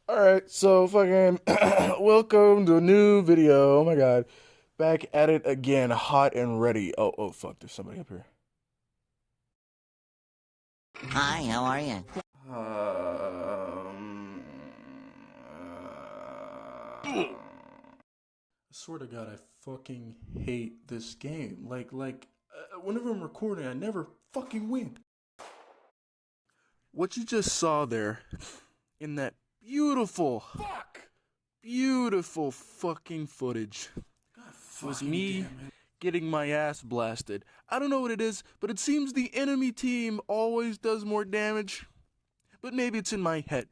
Alright, so fucking welcome to a new video. Oh my god. Back at it again, hot and ready. Oh fuck, there's somebody up here. Hi, how are you? Um I swear to god, I fucking hate this game. Whenever I'm recording, I never fucking win. What you just saw there in that beautiful fucking footage was me getting my ass blasted. I don't know what it is, but it seems the enemy team always does more damage. But maybe it's in my head.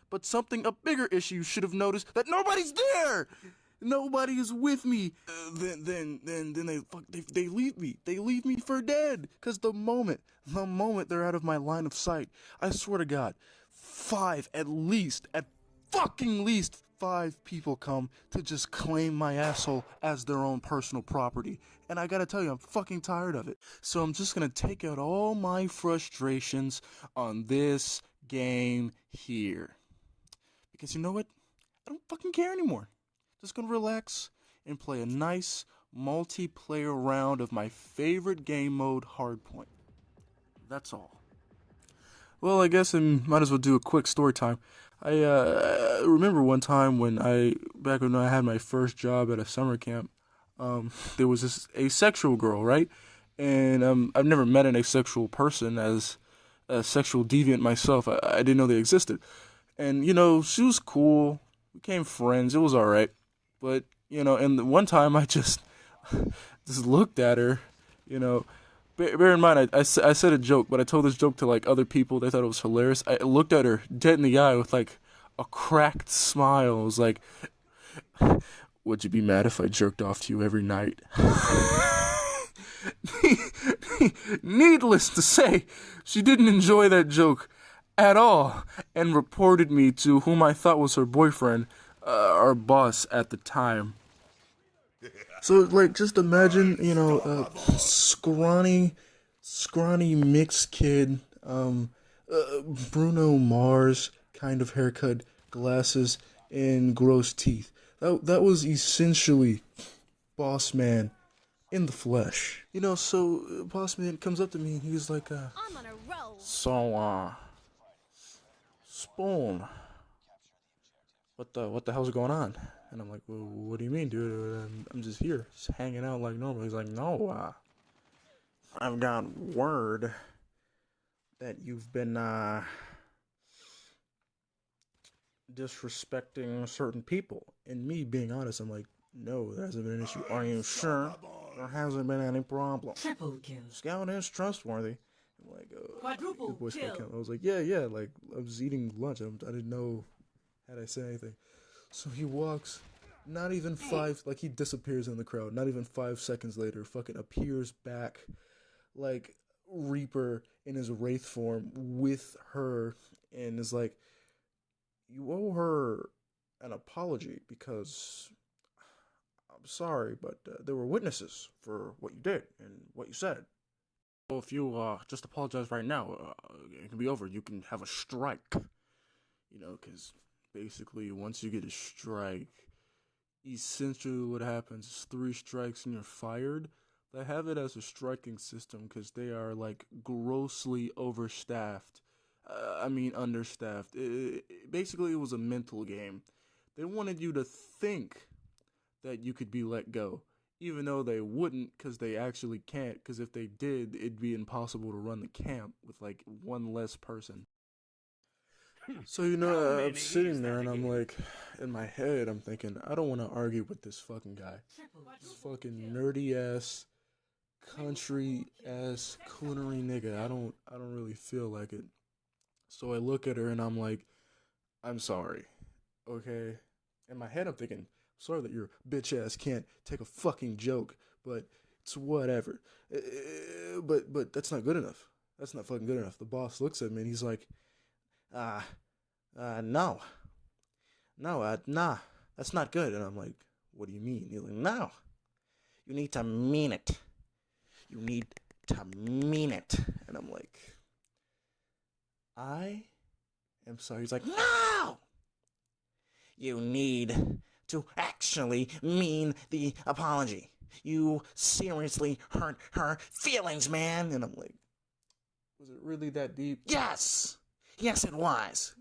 But a bigger issue should have noticed that nobody's there. Nobody is with me. Then they leave me. They leave me for dead. Cause the moment they're out of my line of sight, I swear to God, at fucking least five people come to just claim my asshole as their own personal property. And I gotta tell you, I'm fucking tired of it. So I'm just gonna take out all my frustrations on this game here. Because you know what? I don't fucking care anymore. Just gonna relax and play a nice multiplayer round of my favorite game mode, Hardpoint. That's all. Well, I guess I might as well do a quick story time. I remember one time back when I had my first job at a summer camp, there was this asexual girl, right? And I've never met an asexual person as a sexual deviant myself. I didn't know they existed. And, she was cool. We became friends. It was alright. But, and the one time I just looked at her, you know, bear in mind, I said a joke, but I told this joke to, other people. They thought it was hilarious. I looked at her dead in the eye with, a cracked smile. I was like, would you be mad if I jerked off to you every night? Needless to say, she didn't enjoy that joke at all and reported me to whom I thought was her boyfriend, our boss at the time. So, just imagine, a scrawny mixed kid, Bruno Mars kind of haircut, glasses, and gross teeth. That was essentially Boss Man in the flesh. So Boss Man comes up to me and he's like, I'm on a roll. so, Spoon, what the hell's going on? And I'm like, well, what do you mean, dude? I'm just here, just hanging out like normal. He's like, no, I've got word that you've been, disrespecting certain people. And me being honest, I'm like, no, there hasn't been an issue. Are you sure? There hasn't been any problem. Triple kill. Scout is trustworthy. I'm like, Quadruple Boy Scout kill. count. I was like, yeah, like, I was eating lunch. I didn't know had I said anything. So he walks, not even he disappears in the crowd. Not even 5 seconds later, fucking appears back, like Reaper in his wraith form with her, and is like, you owe her an apology because I'm sorry, but there were witnesses for what you did and what you said. So if you just apologize right now, it can be over. You can have a strike, because basically once you get a strike, essentially what happens is 3 strikes and you're fired. They have it as a striking system because they are grossly overstaffed. Understaffed. Basically, it was a mental game. They wanted you to think that you could be let go, even though they wouldn't, because they actually can't, because if they did, it'd be impossible to run the camp with, one less person. So, I'm sitting there, and I'm like, in my head, I'm thinking, I don't want to argue with this fucking guy. This fucking nerdy-ass, country-ass, coonery nigga. I don't really feel like it. So I look at her and I'm like, I'm sorry, okay? In my head I'm thinking, sorry that your bitch ass can't take a fucking joke, but it's whatever. But that's not good enough. That's not fucking good enough. The boss looks at me and he's like, no. No, nah, that's not good. And I'm like, what do you mean? He's like, no. You need to mean it. You need to mean it. And I'm like, I am sorry. He's like, no! you need to actually mean the apology. You seriously hurt her feelings, man. And I'm like, was it really that deep? Yes! Yes, it was.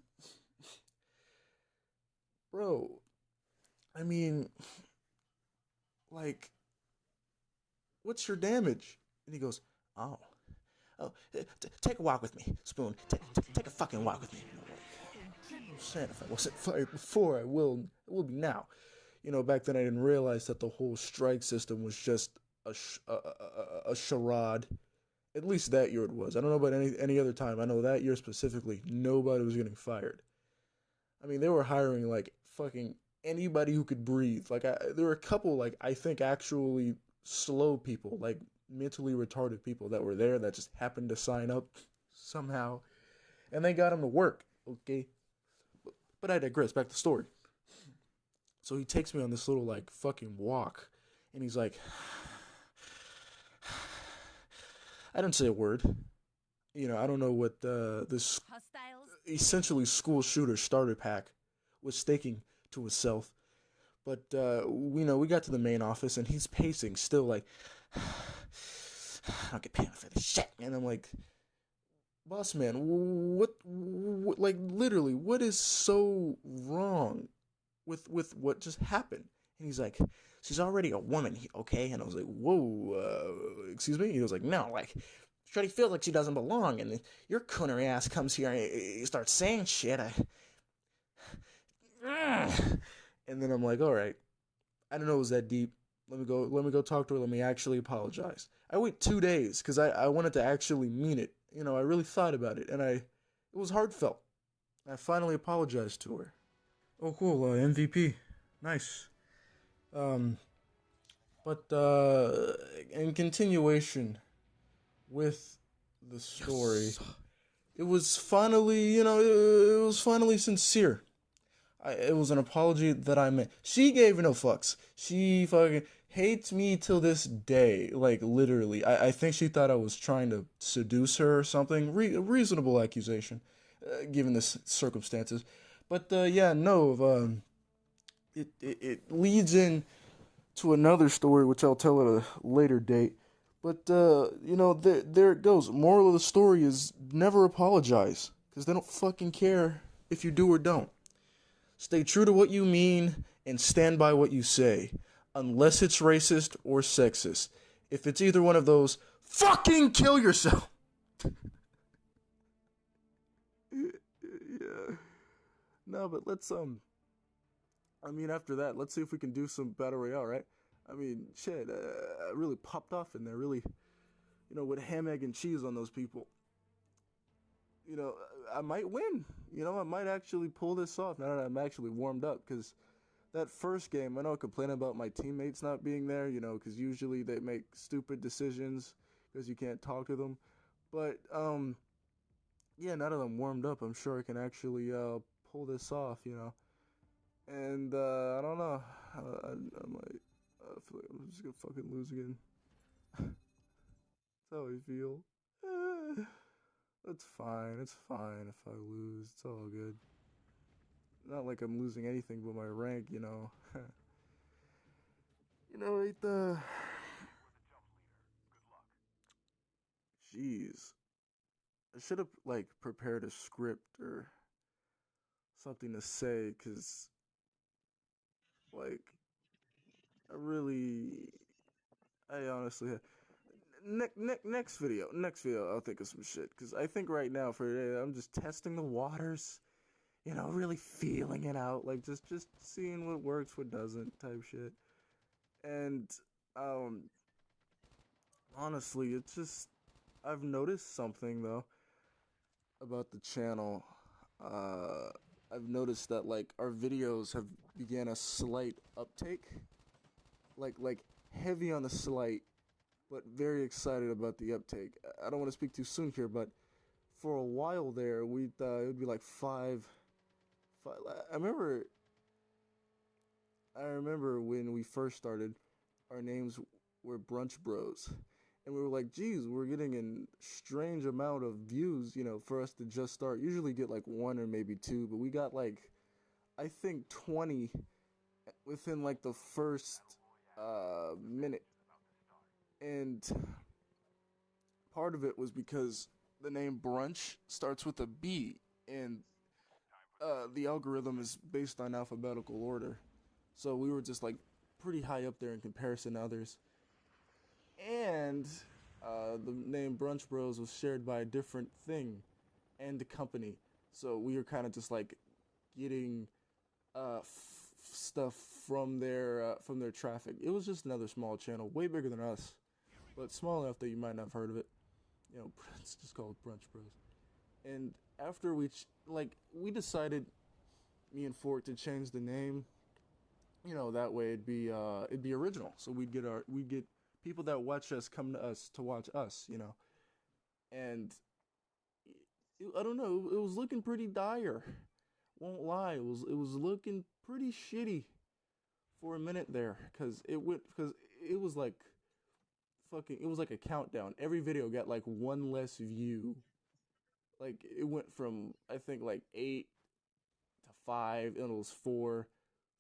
Bro, I mean, like, what's your damage? And he goes, oh, take a walk with me, Spoon. Take a fucking walk with me. I'm saying, if I wasn't fired before, I will be now. Back then I didn't realize that the whole strike system was just a charade. At least that year it was. I don't know about any other time. I know that year specifically, nobody was getting fired. I mean, they were hiring like fucking anybody who could breathe. Like there were a couple like I think actually slow people, like mentally retarded people that were there that just happened to sign up somehow, and they got them to work. Okay, but I digress. Back to the story. So he takes me on this little like fucking walk, and he's like, I didn't say a word. I don't know what this Hostiles? essentially school shooter starter pack was staking to himself. But we got to the main office, and he's pacing still like, I don't get paid for this shit. And I'm like, boss man, what like literally, what is so wrong with what just happened? And he's like, she's already a woman, okay? And I was like, whoa, excuse me? He was like, no, like, Shreddy feels like she doesn't belong, and your coonery ass comes here and he starts saying shit. And then I'm like, all right, I don't know it was that deep. Let me go talk to her. Let me actually apologize. I wait 2 days because I wanted to actually mean it. I really thought about it, and it was heartfelt. I finally apologized to her. Oh, cool, MVP, nice. Um, but in continuation with the story, yes. It was finally, it was finally sincere. It was an apology that I meant. She gave no fucks. She fucking hates me till this day. Like, literally. I think she thought I was trying to seduce her or something. Reasonable accusation, given the circumstances. But, yeah, no. It leads in to another story, which I'll tell at a later date. But, there it goes. Moral of the story is never apologize. Because they don't fucking care if you do or don't. Stay true to what you mean and stand by what you say, unless it's racist or sexist. If it's either one of those, fucking kill yourself. Yeah. No, but let's after that, let's see if we can do some battle royale, right? I mean, shit, I really popped off in there, really, with ham, egg, and cheese on those people. I might win. I might actually pull this off now that I'm actually warmed up. Because that first game, I know I complain about my teammates not being there, because usually they make stupid decisions because you can't talk to them. But, yeah, now that I'm warmed up, I'm sure I can actually pull this off, And, I don't know. I might. I feel like I'm just gonna fucking lose again. That's how I feel. It's fine. It's fine if I lose. It's all good. Not like I'm losing anything but my rank, right the. Jeez. I should have, like, prepared a script or something to say, because, like, I honestly. Next video, I'll think of some shit, because I think right now for today, I'm just testing the waters. Really feeling it out, like just seeing what works, what doesn't, type shit. And honestly, it's just I've noticed something though about the channel. I've noticed that like our videos have began a slight uptake, like heavy on the slight, but very excited about the uptake. I don't want to speak too soon here, but for a while there, it would be like five. I remember when we first started, our names were Brunch Bros. And we were like, geez, we're getting a strange amount of views, for us to just start. Usually get like one or maybe two, but we got like I think 20 within like the first minute. And part of it was because the name brunch starts with a B, and the algorithm is based on alphabetical order. So we were just like pretty high up there in comparison to others. And the name Brunch Bros was shared by a different thing and a company. So we were kind of just like getting stuff from their traffic. It was just another small channel, way bigger than us, but small enough that you might not have heard of it. You know, it's just called Brunch Bros. And after we decided, me and Fork, to change the name. You know, that way it'd be original. So we'd get people that watch us come to us to watch us. You know, and I don't know. It was looking pretty dire. Won't lie. It was looking pretty shitty for a minute there, because it was like fucking, it was like a countdown. Every video got like one less view. Like it went from, I think, like 8 to 5, and it was 4,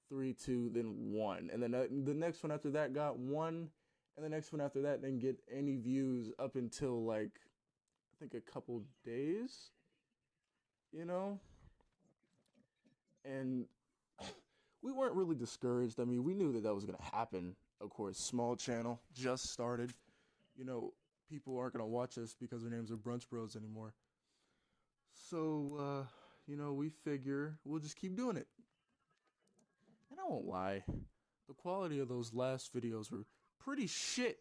3, 2, then 1, and then the next one after that got 1, and the next one after that didn't get any views up until like, I think, a couple days. You know, and we weren't really discouraged. I mean, we knew that that was gonna happen. Of course, small channel just started. You know, people aren't gonna watch us because their names are Brunch Bros anymore. So, we figure we'll just keep doing it. And I won't lie, the quality of those last videos were pretty shit.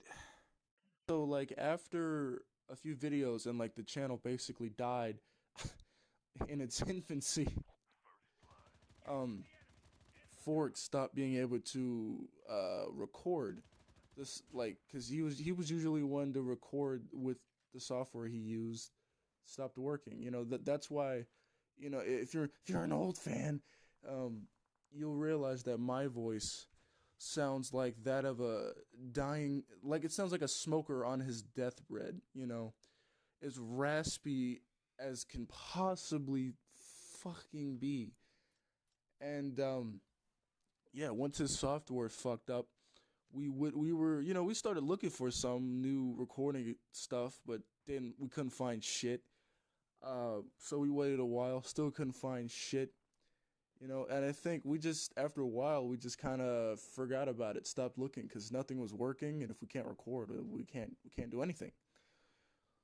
So, like, after a few videos and like the channel basically died in its infancy, um, Fork stopped being able to record this, like, because he was usually one to record with the software he used stopped working. You know, that's why, if you're an old fan, you'll realize that my voice sounds like that of a dying, like it sounds like a smoker on his deathbed. You know, as raspy as can possibly fucking be. And yeah, once his software fucked up, we started looking for some new recording stuff, but then we couldn't find shit. So we waited a while, still couldn't find shit. And I think after a while, we just kind of forgot about it, stopped looking, because nothing was working, and if we can't record, we can't do anything.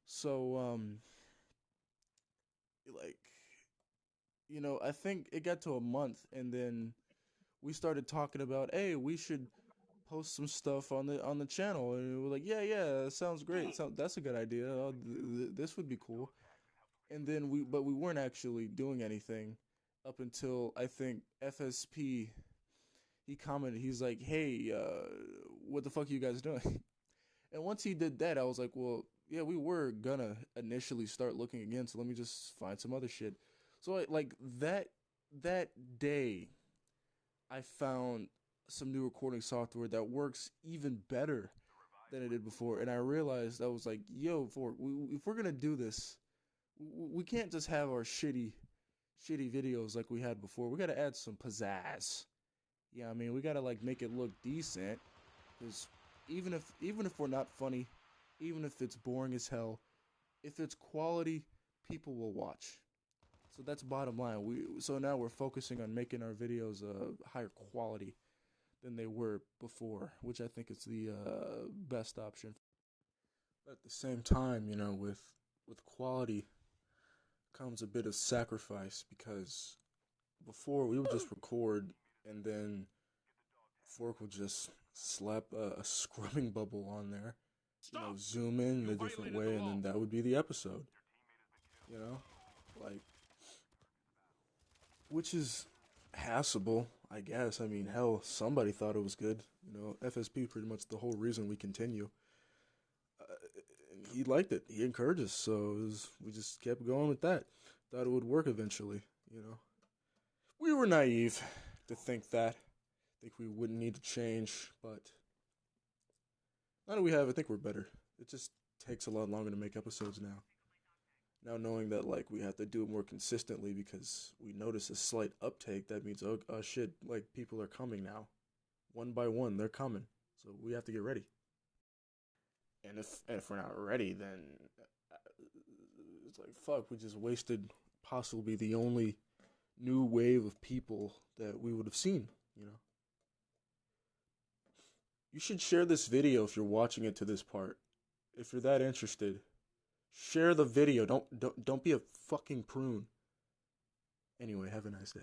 So, like, I think it got to a month, and then we started talking about, hey, we should post some stuff on the channel, and we're like, yeah, that sounds great. That's a good idea. This would be cool. And then but we weren't actually doing anything up until, I think, FSP. He commented. He's like, hey, what the fuck are you guys doing? And once he did that, I was like, well, yeah, we were gonna initially start looking again, so let me just find some other shit. So like that day, I found some new recording software that works even better than it did before, and I realized, I was like, yo, if we're gonna do this, we can't just have our shitty videos like we had before. We gotta add some pizzazz. Yeah, I mean, we gotta like make it look decent, because even if we're not funny, even if it's boring as hell, if it's quality, people will watch. So that's bottom line. So now we're focusing on making our videos higher quality than they were before, which I think is the best option. But at the same time, with quality comes a bit of sacrifice, because before we would just record, and then Fork would just slap a scrubbing bubble on there, zoom in a different way, and then that would be the episode. You know, like, which is passable, I guess. I mean, hell, somebody thought it was good. FSP pretty much the whole reason we continue. Uh, he liked it. He encouraged us, so we just kept going with that. Thought it would work eventually. We were naive to think that. Think we wouldn't need to change, but now that we have, I think we're better. It just takes a lot longer to make episodes now. Now knowing that like we have to do it more consistently because we notice a slight uptake, that means oh shit, like people are coming now, one by one they're coming, so we have to get ready. And if we're not ready, then uh, it's like fuck, we just wasted possibly the only new wave of people that we would have seen. You know, you should share this video if you're watching it to this part. If you're that interested, share the video. Don't be a fucking prune. Anyway, have a nice day.